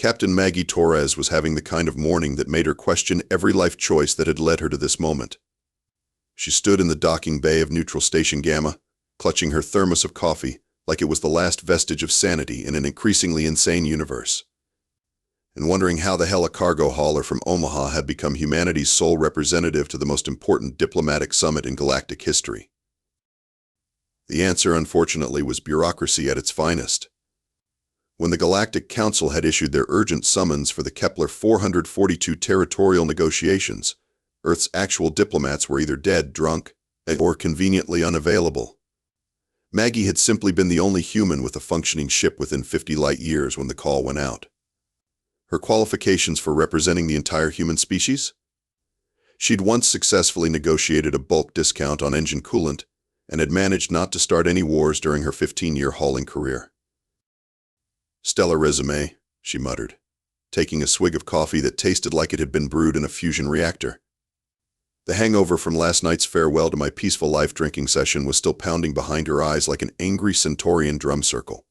Captain Maggie Torres was having the kind of morning that made her question every life choice that had led her to this moment. She stood in the docking bay of Neutral Station Gamma, clutching her thermos of coffee like it was the last vestige of sanity in an increasingly insane universe, and wondering how the hell a cargo hauler from Omaha had become humanity's sole representative to the most important diplomatic summit in galactic history. The answer, unfortunately, was bureaucracy at its finest. When the Galactic Council had issued their urgent summons for the Kepler 442 territorial negotiations, Earth's actual diplomats were either dead, drunk, or conveniently unavailable. Maggie had simply been the only human with a functioning ship within 50 light-years when the call went out. Her qualifications for representing the entire human species? She'd once successfully negotiated a bulk discount on engine coolant and had managed not to start any wars during her 15-year hauling career. "Stellar resume," she muttered, taking a swig of coffee that tasted like it had been brewed in a fusion reactor. The hangover from last night's farewell to my peaceful life drinking session was still pounding behind her eyes like an angry Centaurian drum circle.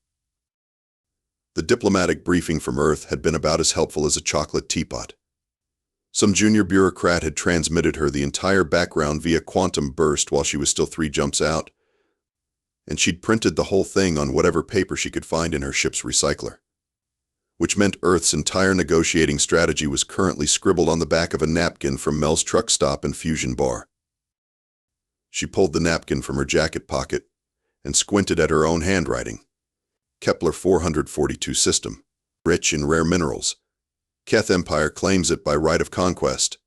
The diplomatic briefing from Earth had been about as helpful as a chocolate teapot. Some junior bureaucrat had transmitted her the entire background via quantum burst while she was still 3 jumps out, and she'd printed the whole thing on whatever paper she could find in her ship's recycler, which meant Earth's entire negotiating strategy was currently scribbled on the back of a napkin from Mel's truck stop and fusion bar. She pulled the napkin from her jacket pocket and squinted at her own handwriting. Kepler 442 system, rich in rare minerals. Keth Empire claims it by right of conquest.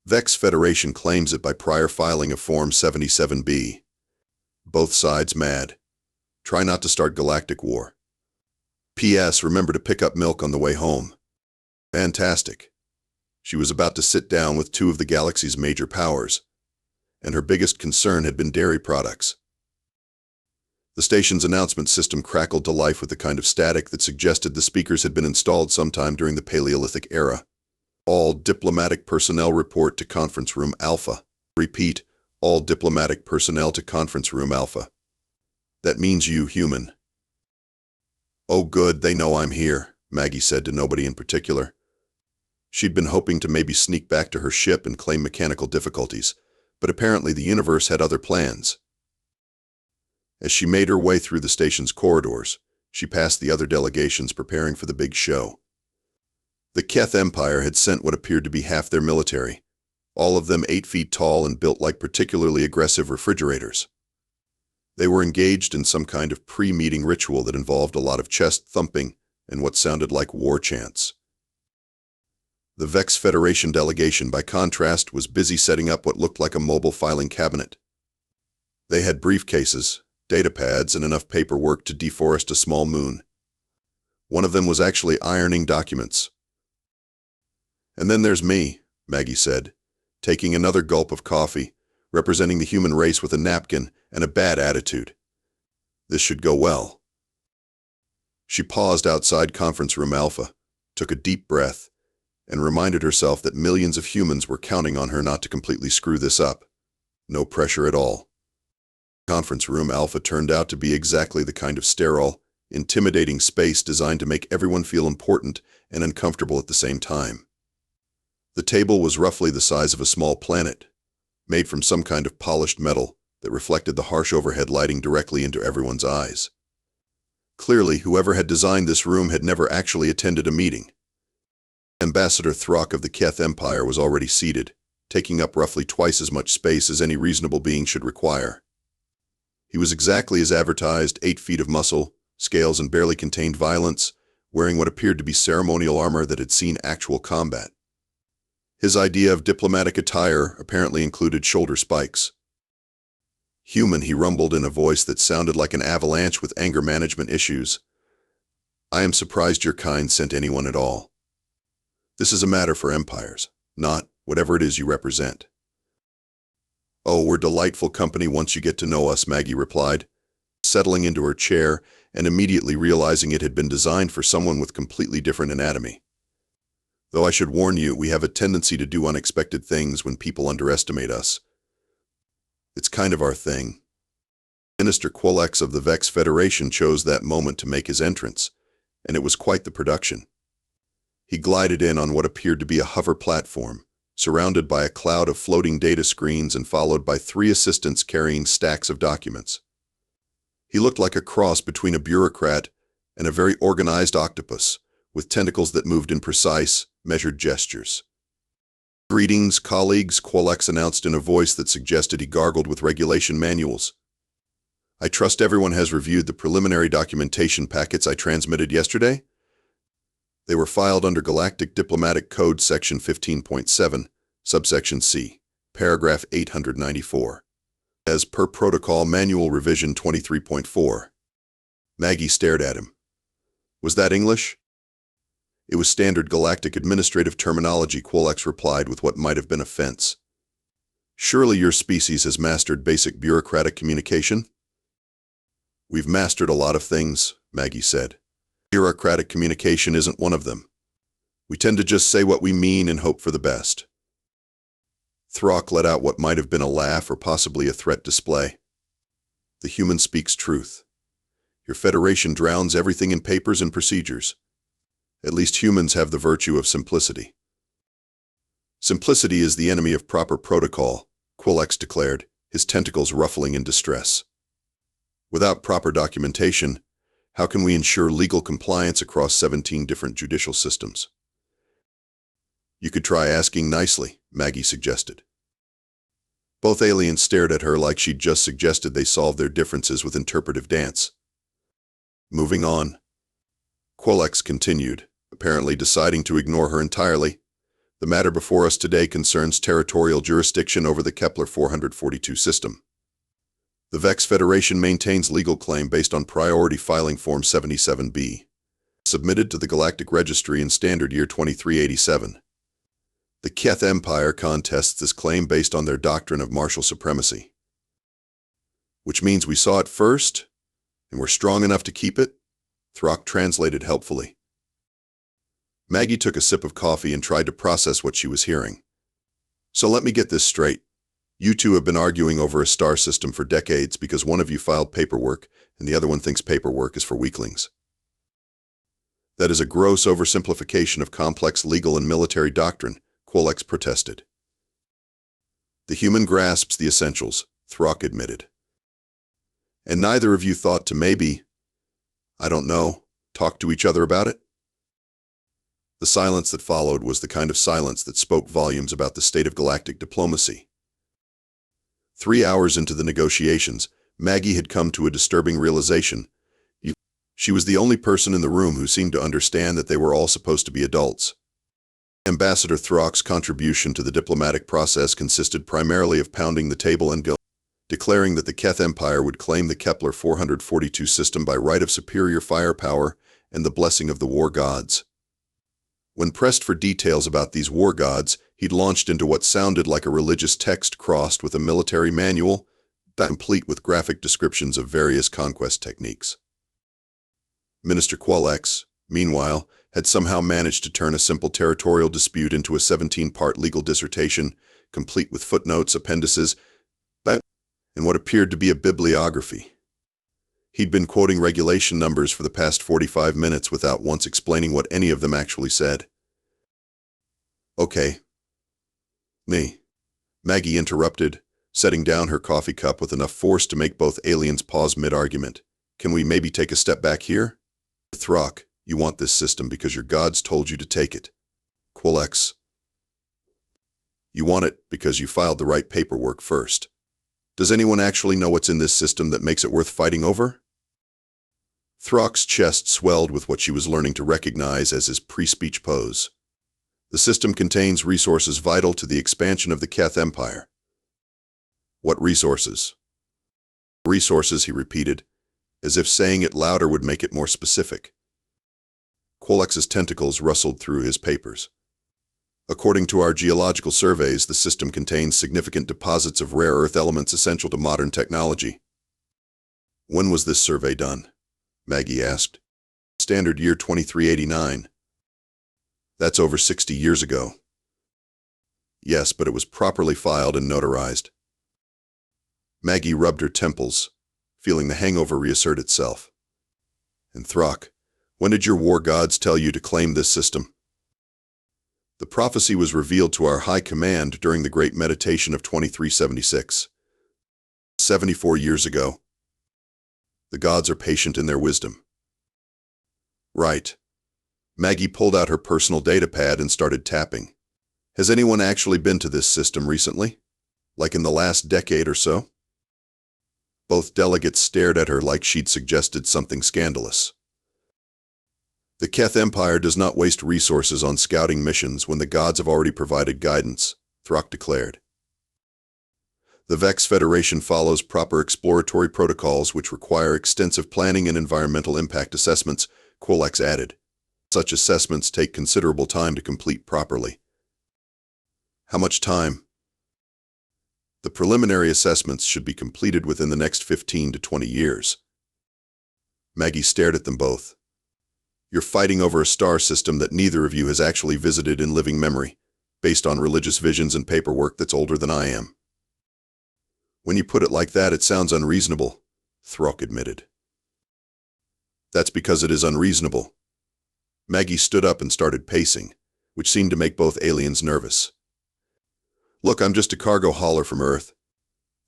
Vex Federation claims it by prior filing of Form 77B. Both sides mad. Try not to start galactic war. P.S. Remember to pick up milk on the way home. Fantastic. She was about to sit down with 2 of the galaxy's major powers, and her biggest concern had been dairy products. The station's announcement system crackled to life with the kind of static that suggested the speakers had been installed sometime during the Paleolithic era. All diplomatic personnel report to Conference Room Alpha. Repeat, all diplomatic personnel to Conference Room Alpha. That means you, human. "Oh good, they know I'm here," Maggie said to nobody in particular. She'd been hoping to maybe sneak back to her ship and claim mechanical difficulties, but apparently the universe had other plans. As she made her way through the station's corridors, she passed the other delegations preparing for the big show. The Keth Empire had sent what appeared to be half their military, all of them 8 feet tall and built like particularly aggressive refrigerators. They were engaged in some kind of pre-meeting ritual that involved a lot of chest thumping and what sounded like war chants. The Vex Federation delegation, by contrast, was busy setting up what looked like a mobile filing cabinet. They had briefcases, datapads, and enough paperwork to deforest a small moon. One of them was actually ironing documents. "And then there's me," Maggie said, taking another gulp of coffee, representing the human race with a napkin and a bad attitude. This should go well. She paused outside Conference Room Alpha, took a deep breath, and reminded herself that millions of humans were counting on her not to completely screw this up. No pressure at all. Conference Room Alpha turned out to be exactly the kind of sterile, intimidating space designed to make everyone feel important and uncomfortable at the same time. The table was roughly the size of a small planet, made from some kind of polished metal that reflected the harsh overhead lighting directly into everyone's eyes. Clearly, whoever had designed this room had never actually attended a meeting. Ambassador Throck of the Keth Empire was already seated, taking up roughly twice as much space as any reasonable being should require. He was exactly as advertised, 8 feet of muscle, scales and barely contained violence, wearing what appeared to be ceremonial armor that had seen actual combat. His idea of diplomatic attire apparently included shoulder spikes. "Human," he rumbled in a voice that sounded like an avalanche with anger management issues. "I am surprised your kind sent anyone at all. This is a matter for empires, not whatever it is you represent." "Oh, we're delightful company once you get to know us," Maggie replied, settling into her chair and immediately realizing it had been designed for someone with completely different anatomy. "Though I should warn you, we have a tendency to do unexpected things when people underestimate us. It's kind of our thing." Minister Quillex of the Vex Federation chose that moment to make his entrance, and it was quite the production. He glided in on what appeared to be a hover platform, surrounded by a cloud of floating data screens and followed by 3 assistants carrying stacks of documents. He looked like a cross between a bureaucrat and a very organized octopus, with tentacles that moved in precise, measured gestures. "Greetings, colleagues," Qualex announced in a voice that suggested he gargled with regulation manuals. "I trust everyone has reviewed the preliminary documentation packets I transmitted yesterday?" They were filed under Galactic Diplomatic Code Section 15.7, Subsection C, Paragraph 894. As per Protocol Manual Revision 23.4. Maggie stared at him. "Was that English?" "It was standard galactic administrative terminology," Qualex replied with what might have been offense. "Surely your species has mastered basic bureaucratic communication?" "We've mastered a lot of things," Maggie said. "Bureaucratic communication isn't one of them. We tend to just say what we mean and hope for the best." Throck let out what might have been a laugh or possibly a threat display. "The human speaks truth. Your Federation drowns everything in papers and procedures. At least humans have the virtue of simplicity." "Simplicity is the enemy of proper protocol," Qualex declared, his tentacles ruffling in distress. "Without proper documentation, how can we ensure legal compliance across 17 different judicial systems?" "You could try asking nicely," Maggie suggested. Both aliens stared at her like she'd just suggested they solve their differences with interpretive dance. "Moving on," Qualex continued, apparently deciding to ignore her entirely. "The matter before us today concerns territorial jurisdiction over the Kepler 442 system. The Vex Federation maintains legal claim based on Priority Filing Form 77B, submitted to the Galactic Registry in Standard Year 2387. The Keth Empire contests this claim based on their doctrine of martial supremacy." "Which means we saw it first, and we're strong enough to keep it?" Throck translated helpfully. Maggie took a sip of coffee and tried to process what she was hearing. "So let me get this straight. You two have been arguing over a star system for decades because one of you filed paperwork and the other one thinks paperwork is for weaklings." "That is a gross oversimplification of complex legal and military doctrine," Qualex protested. "The human grasps the essentials," Throck admitted. "And neither of you thought to maybe, I don't know, talk to each other about it?" The silence that followed was the kind of silence that spoke volumes about the state of galactic diplomacy. 3 hours into the negotiations, Maggie had come to a disturbing realization. She was the only person in the room who seemed to understand that they were all supposed to be adults. Ambassador Throck's contribution to the diplomatic process consisted primarily of pounding the table and declaring that the Keth Empire would claim the Kepler 442 system by right of superior firepower and the blessing of the war gods. When pressed for details about these war gods, he'd launched into what sounded like a religious text crossed with a military manual, complete with graphic descriptions of various conquest techniques. Minister Qualex, meanwhile, had somehow managed to turn a simple territorial dispute into a 17-part legal dissertation, complete with footnotes, appendices, and what appeared to be a bibliography. He'd been quoting regulation numbers for the past 45 minutes without once explaining what any of them actually said. "Okay. Me," Maggie interrupted, setting down her coffee cup with enough force to make both aliens pause mid-argument. "Can we maybe take a step back here? Throck, you want this system because your gods told you to take it. Qualex, you want it because you filed the right paperwork first. Does anyone actually know what's in this system that makes it worth fighting over?" Throck's chest swelled with what she was learning to recognize as his pre-speech pose. "The system contains resources vital to the expansion of the Keth Empire." "What resources?" "Resources," he repeated, as if saying it louder would make it more specific. Qualex's tentacles rustled through his papers. "According to our geological surveys, the system contains significant deposits of rare earth elements essential to modern technology." "When was this survey done?" Maggie asked. "Standard year 2389. "That's over 60 years ago." "Yes, but it was properly filed and notarized." Maggie rubbed her temples, feeling the hangover reassert itself. "And Throck, when did your war gods tell you to claim this system?" The prophecy was revealed to our high command during the Great Meditation of 2376. 74 years ago. The gods are patient in their wisdom. Right. Maggie pulled out her personal data pad and started tapping. Has anyone actually been to this system recently? Like in the last decade or so? Both delegates stared at her like she'd suggested something scandalous. The Keth Empire does not waste resources on scouting missions when the gods have already provided guidance, Throck declared. The Vex Federation follows proper exploratory protocols which require extensive planning and environmental impact assessments, Quolex added. Such assessments take considerable time to complete properly. How much time? The preliminary assessments should be completed within the next 15 to 20 years. Maggie stared at them both. You're fighting over a star system that neither of you has actually visited in living memory, based on religious visions and paperwork that's older than I am. When you put it like that, it sounds unreasonable, Throck admitted. That's because it is unreasonable. Maggie stood up and started pacing, which seemed to make both aliens nervous. Look, I'm just a cargo hauler from Earth.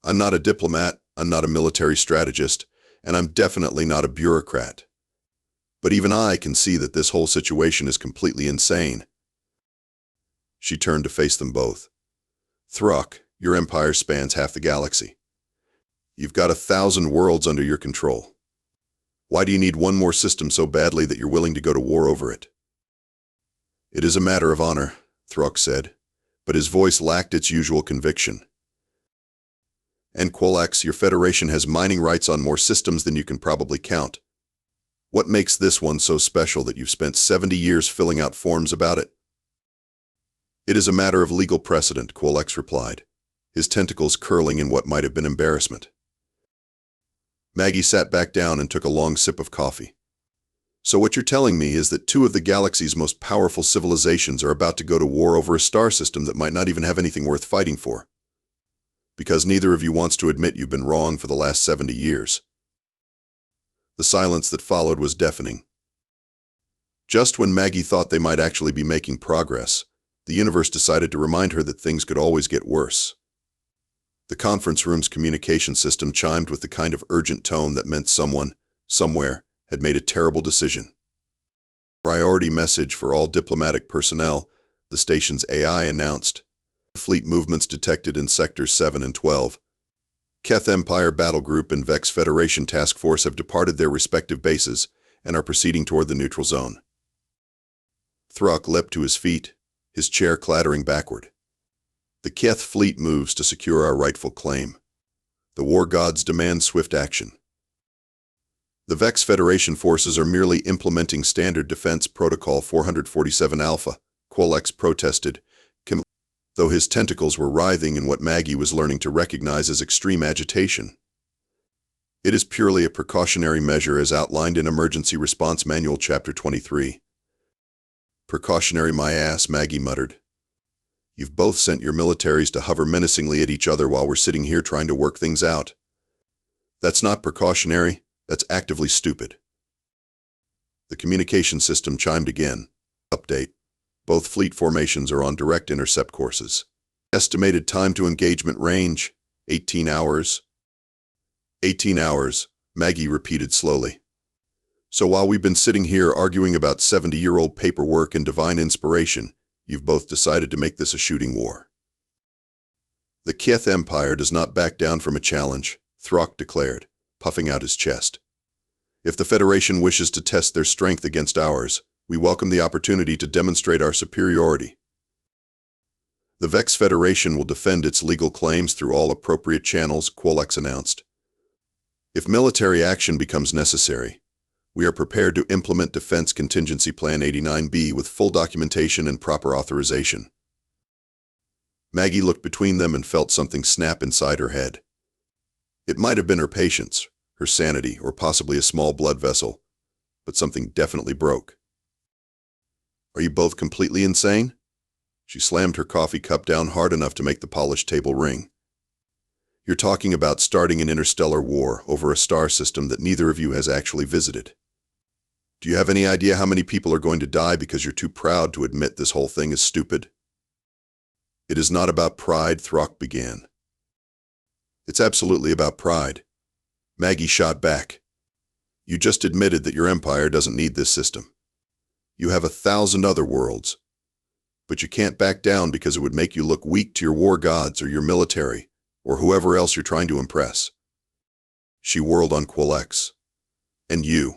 I'm not a diplomat, I'm not a military strategist, and I'm definitely not a bureaucrat. But even I can see that this whole situation is completely insane. She turned to face them both. Throck, your empire spans half the galaxy. You've got 1,000 worlds under your control. Why do you need one more system so badly that you're willing to go to war over it? It is a matter of honor, Throck said, but his voice lacked its usual conviction. And Quolax, your Federation has mining rights on more systems than you can probably count. What makes this one so special that you've spent 70 years filling out forms about it? It is a matter of legal precedent, Quolax replied, his tentacles curling in what might have been embarrassment. Maggie sat back down and took a long sip of coffee. So what you're telling me is that two of the galaxy's most powerful civilizations are about to go to war over a star system that might not even have anything worth fighting for. Because neither of you wants to admit you've been wrong for the last 70 years. The silence that followed was deafening. Just when Maggie thought they might actually be making progress, the universe decided to remind her that things could always get worse. The conference room's communication system chimed with the kind of urgent tone that meant someone, somewhere, had made a terrible decision. Priority message for all diplomatic personnel, the station's AI announced. Fleet movements detected in Sectors 7 and 12. Keth Empire Battle Group and Vex Federation Task Force have departed their respective bases and are proceeding toward the neutral zone. Throck leapt to his feet, his chair clattering backward. The Keth fleet moves to secure our rightful claim. The war gods demand swift action. The Vex Federation forces are merely implementing Standard Defense Protocol 447 Alpha, Quolex protested, though his tentacles were writhing in what Maggie was learning to recognize as extreme agitation. It is purely a precautionary measure as outlined in Emergency Response Manual Chapter 23. Precautionary my ass, Maggie muttered. You've both sent your militaries to hover menacingly at each other while we're sitting here trying to work things out. That's not precautionary, that's actively stupid. The communication system chimed again. Update. Both fleet formations are on direct intercept courses. Estimated time to engagement range, 18 hours. 18 hours, Maggie repeated slowly. So while we've been sitting here arguing about 70-year-old paperwork and divine inspiration, you've both decided to make this a shooting war. The Keth Empire does not back down from a challenge, Throck declared, puffing out his chest. If the Federation wishes to test their strength against ours, we welcome the opportunity to demonstrate our superiority. The Vex Federation will defend its legal claims through all appropriate channels, Quolex announced. If military action becomes necessary, we are prepared to implement Defense Contingency Plan 89B with full documentation and proper authorization. Maggie looked between them and felt something snap inside her head. It might have been her patience, her sanity, or possibly a small blood vessel, but something definitely broke. Are you both completely insane? She slammed her coffee cup down hard enough to make the polished table ring. You're talking about starting an interstellar war over a star system that neither of you has actually visited. Do you have any idea how many people are going to die because you're too proud to admit this whole thing is stupid? It is not about pride, Throck began. It's absolutely about pride. Maggie shot back. You just admitted that your empire doesn't need this system. You have 1,000 other worlds. But you can't back down because it would make you look weak to your war gods or your military, or whoever else you're trying to impress. She whirled on Quillex. And you.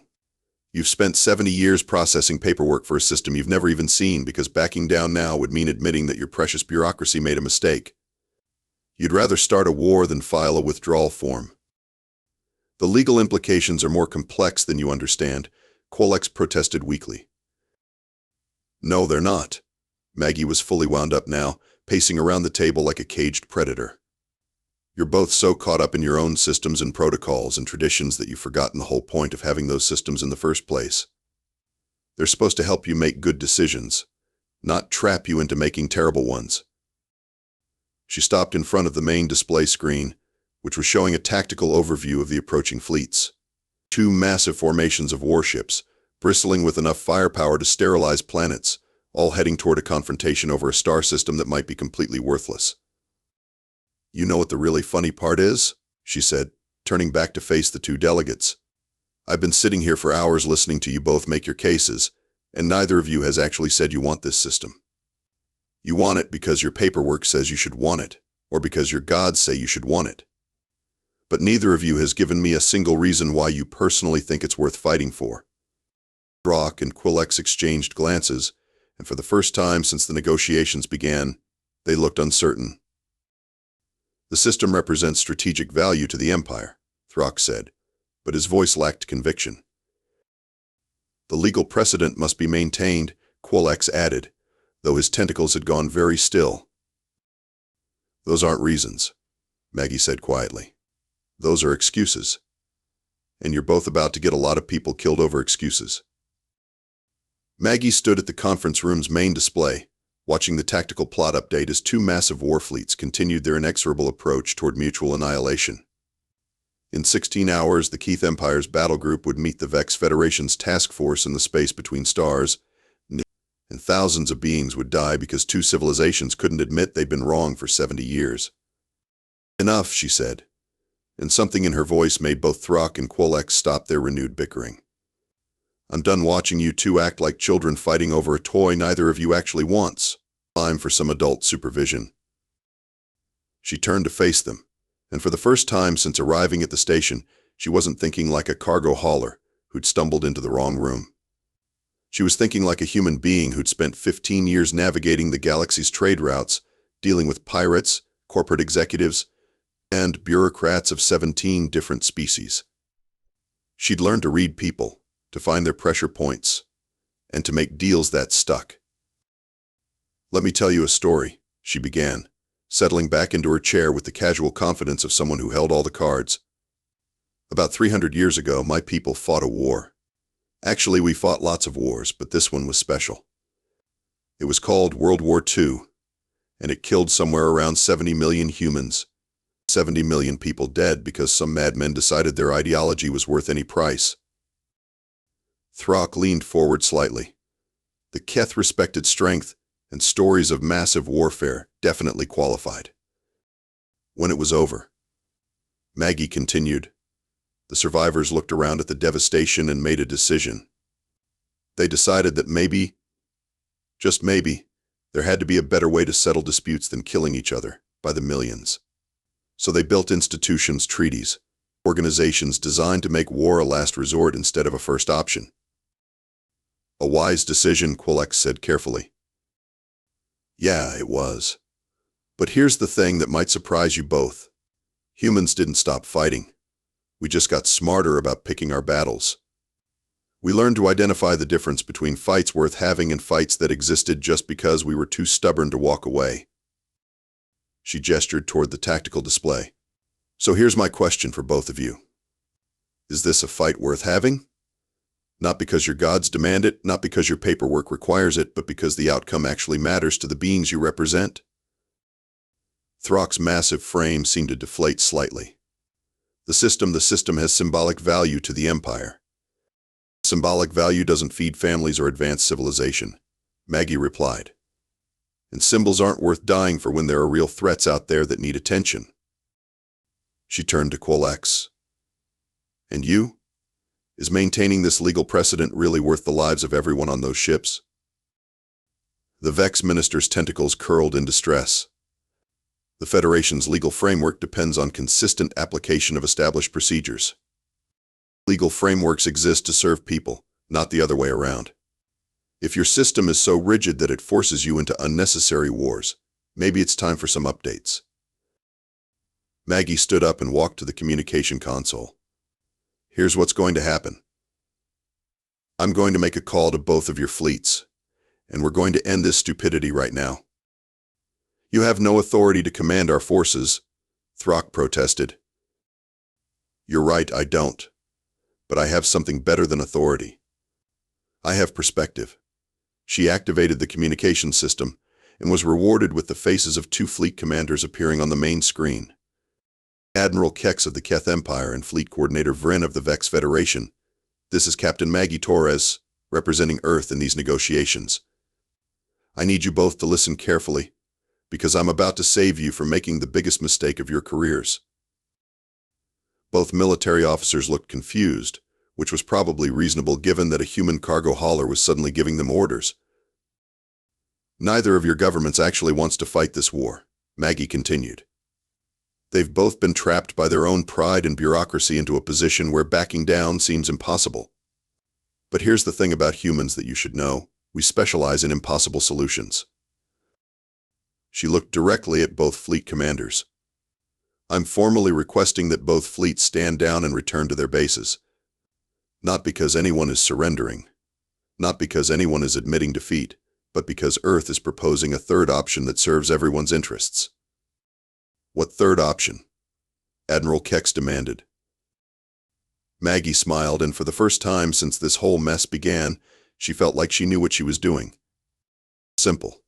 You've spent 70 years processing paperwork for a system you've never even seen because backing down now would mean admitting that your precious bureaucracy made a mistake. You'd rather start a war than file a withdrawal form. The legal implications are more complex than you understand, Quillex protested weakly. No, they're not. Maggie was fully wound up now, pacing around the table like a caged predator. You're both so caught up in your own systems and protocols and traditions that you've forgotten the whole point of having those systems in the first place. They're supposed to help you make good decisions, not trap you into making terrible ones. She stopped in front of the main display screen, which was showing a tactical overview of the approaching fleets. 2 massive formations of warships, bristling with enough firepower to sterilize planets, all heading toward a confrontation over a star system that might be completely worthless. You know what the really funny part is? She said, turning back to face the 2 delegates. I've been sitting here for hours listening to you both make your cases, and neither of you has actually said you want this system. You want it because your paperwork says you should want it, or because your gods say you should want it. But neither of you has given me a single reason why you personally think it's worth fighting for. Throck and Quillex exchanged glances, and for the first time since the negotiations began, they looked uncertain. The system represents strategic value to the Empire, Throck said, but his voice lacked conviction. The legal precedent must be maintained, Quillex added, though his tentacles had gone very still. Those aren't reasons, Maggie said quietly. Those are excuses. And you're both about to get a lot of people killed over excuses. Maggie stood at the conference room's main display, watching the tactical plot update as 2 massive war fleets continued their inexorable approach toward mutual annihilation. In 16 hours, the Keth Empire's battle group would meet the Vex Federation's task force in the space between stars, and thousands of beings would die because 2 civilizations couldn't admit they'd been wrong for 70 years. Enough, she said, and something in her voice made both Throck and Quillex stop their renewed bickering. I'm done watching you 2 act like children fighting over a toy neither of you actually wants. Time for some adult supervision. She turned to face them, and for the first time since arriving at the station, she wasn't thinking like a cargo hauler who'd stumbled into the wrong room. She was thinking like a human being who'd spent 15 years navigating the galaxy's trade routes, dealing with pirates, corporate executives, and bureaucrats of 17 different species. She'd learned to read people, to find their pressure points, and to make deals that stuck. Let me tell you a story, she began, settling back into her chair with the casual confidence of someone who held all the cards. About 300 years ago, my people fought a war. Actually, we fought lots of wars, but this one was special. It was called World War II, and it killed somewhere around 70 million humans. 70 million people dead because some madmen decided their ideology was worth any price. Throck leaned forward slightly. The Keth respected strength, and stories of massive warfare definitely qualified. When it was over, Maggie continued. The survivors looked around at the devastation and made a decision. They decided that maybe, just maybe, there had to be a better way to settle disputes than killing each other by the millions. So they built institutions, treaties, organizations designed to make war a last resort instead of a first option. A wise decision, Quillex said carefully. Yeah, it was. But here's the thing that might surprise you both. Humans didn't stop fighting. We just got smarter about picking our battles. We learned to identify the difference between fights worth having and fights that existed just because we were too stubborn to walk away. She gestured toward the tactical display. So here's my question for both of you. Is this a fight worth having? Not because your gods demand it, not because your paperwork requires it, but because the outcome actually matters to the beings you represent? Throck's massive frame seemed to deflate slightly. The system has symbolic value to the Empire. Symbolic value doesn't feed families or advance civilization, Maggie replied. And symbols aren't worth dying for when there are real threats out there that need attention. She turned to Quolex. And you? Is maintaining this legal precedent really worth the lives of everyone on those ships? The Vex minister's tentacles curled in distress. The Federation's legal framework depends on consistent application of established procedures. Legal frameworks exist to serve people, not the other way around. If your system is so rigid that it forces you into unnecessary wars, maybe it's time for some updates. Maggie stood up and walked to the communication console. Here's what's going to happen. I'm going to make a call to both of your fleets, and we're going to end this stupidity right now. You have no authority to command our forces, Throck protested. You're right, I don't. But I have something better than authority. I have perspective. She activated the communication system and was rewarded with the faces of 2 fleet commanders appearing on the main screen. Admiral Kex of the Keth Empire and Fleet Coordinator Vren of the Vex Federation. This is Captain Maggie Torres, representing Earth in these negotiations. I need you both to listen carefully, because I'm about to save you from making the biggest mistake of your careers. Both military officers looked confused, which was probably reasonable given that a human cargo hauler was suddenly giving them orders. Neither of your governments actually wants to fight this war, Maggie continued. They've both been trapped by their own pride and bureaucracy into a position where backing down seems impossible. But here's the thing about humans that you should know. We specialize in impossible solutions. She looked directly at both fleet commanders. I'm formally requesting that both fleets stand down and return to their bases. Not because anyone is surrendering, not because anyone is admitting defeat, but because Earth is proposing a third option that serves everyone's interests. What third option? Admiral Kex demanded. Maggie smiled, and for the first time since this whole mess began, she felt like she knew what she was doing. Simple.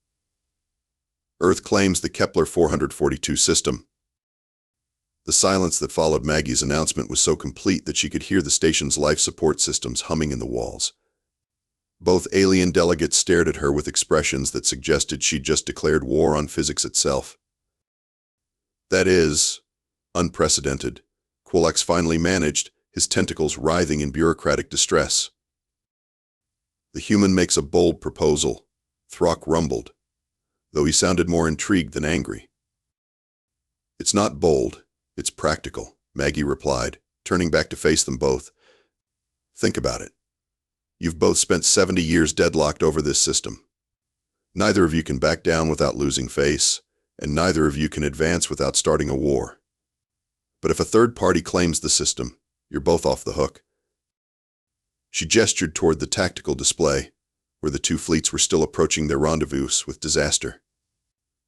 Earth claims the Kepler 442 system. The silence that followed Maggie's announcement was so complete that she could hear the station's life support systems humming in the walls. Both alien delegates stared at her with expressions that suggested she'd just declared war on physics itself. That is unprecedented, Quolex finally managed, his tentacles writhing in bureaucratic distress. The human makes a bold proposal, Throck rumbled, though he sounded more intrigued than angry. It's not bold. It's practical, Maggie replied, turning back to face them both. Think about it. You've both spent 70 years deadlocked over this system. Neither of you can back down without losing face, and neither of you can advance without starting a war. But if a third party claims the system, you're both off the hook. She gestured toward the tactical display, where the 2 fleets were still approaching their rendezvous with disaster.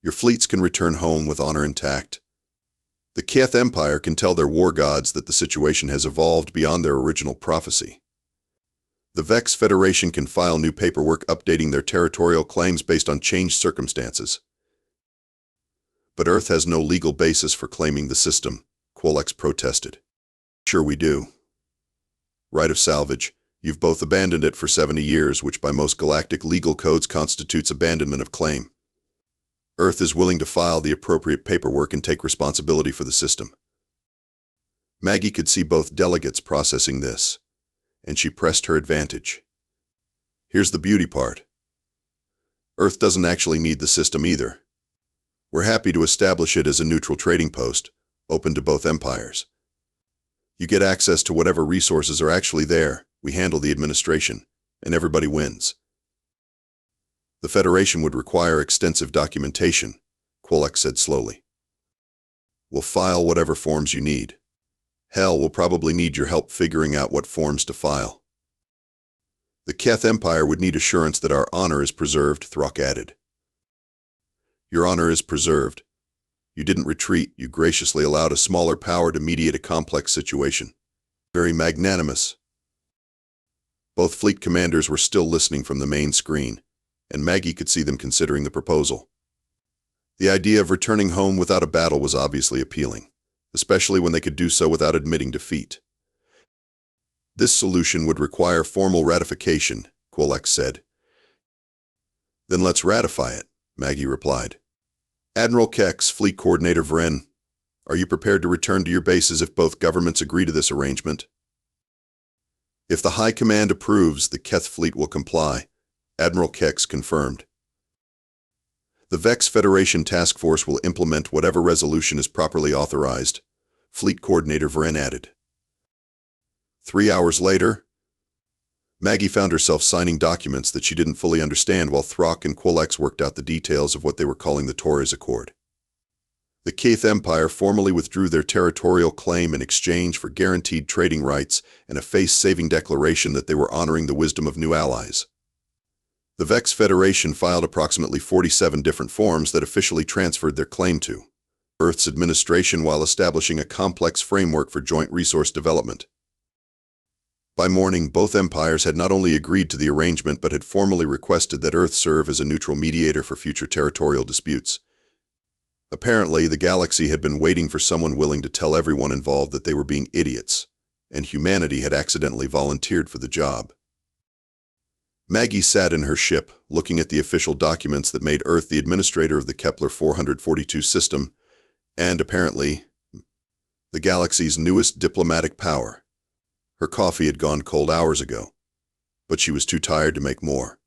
Your fleets can return home with honor intact. The Keth Empire can tell their war gods that the situation has evolved beyond their original prophecy. The Vex Federation can file new paperwork updating their territorial claims based on changed circumstances. But Earth has no legal basis for claiming the system, Quolex protested. Sure we do. Right of salvage. You've both abandoned it for 70 years, which by most galactic legal codes constitutes abandonment of claim. Earth is willing to file the appropriate paperwork and take responsibility for the system. Maggie could see both delegates processing this, and she pressed her advantage. Here's the beauty part. Earth doesn't actually need the system either. We're happy to establish it as a neutral trading post, open to both empires. You get access to whatever resources are actually there, we handle the administration, and everybody wins. The Federation would require extensive documentation, Quolex said slowly. We'll file whatever forms you need. Hell, we'll probably need your help figuring out what forms to file. The Keth Empire would need assurance that our honor is preserved, Throck added. Your honor is preserved. You didn't retreat, you graciously allowed a smaller power to mediate a complex situation. Very magnanimous. Both fleet commanders were still listening from the main screen, and Maggie could see them considering the proposal. The idea of returning home without a battle was obviously appealing, especially when they could do so without admitting defeat. This solution would require formal ratification, Quillex said. Then let's ratify it, Maggie replied. Admiral Kex, Fleet Coordinator Vren, are you prepared to return to your bases if both governments agree to this arrangement? If the High Command approves, the Keth fleet will comply, Admiral Kex confirmed. The Vex Federation task force will implement whatever resolution is properly authorized, Fleet Coordinator Vren added. 3 hours later, Maggie found herself signing documents that she didn't fully understand while Throck and Quillex worked out the details of what they were calling the Torres Accord. The Keth Empire formally withdrew their territorial claim in exchange for guaranteed trading rights and a face-saving declaration that they were honoring the wisdom of new allies. The Vex Federation filed approximately 47 different forms that officially transferred their claim to Earth's administration while establishing a complex framework for joint resource development. By morning, both empires had not only agreed to the arrangement but had formally requested that Earth serve as a neutral mediator for future territorial disputes. Apparently, the galaxy had been waiting for someone willing to tell everyone involved that they were being idiots, and humanity had accidentally volunteered for the job. Maggie sat in her ship, looking at the official documents that made Earth the administrator of the Kepler 442 system, and, apparently, the galaxy's newest diplomatic power. Her coffee had gone cold hours ago, but she was too tired to make more.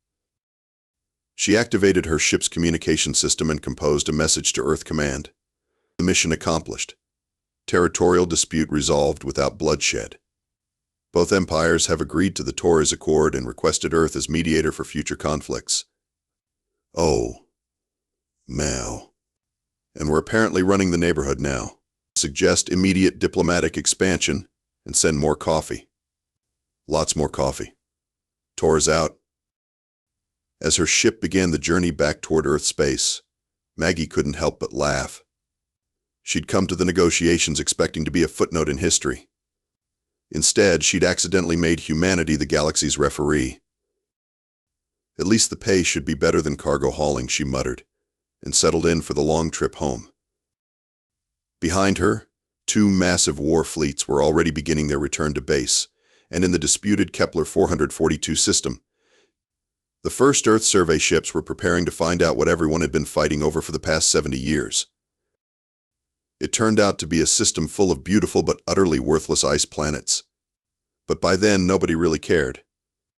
She activated her ship's communication system and composed a message to Earth Command. The mission accomplished. Territorial dispute resolved without bloodshed. Both empires have agreed to the Torres Accord and requested Earth as mediator for future conflicts. Oh, Mal. And we're apparently running the neighborhood now. Suggest immediate diplomatic expansion and send more coffee. Lots more coffee. Torres out. As her ship began the journey back toward Earth space, Maggie couldn't help but laugh. She'd come to the negotiations expecting to be a footnote in history. Instead, she'd accidentally made humanity the galaxy's referee. At least the pay should be better than cargo hauling, she muttered, and settled in for the long trip home. Behind her, 2 massive war fleets were already beginning their return to base, and in the disputed Kepler 442 system, the first Earth survey ships were preparing to find out what everyone had been fighting over for the past 70 years. It turned out to be a system full of beautiful but utterly worthless ice planets. But by then, nobody really cared.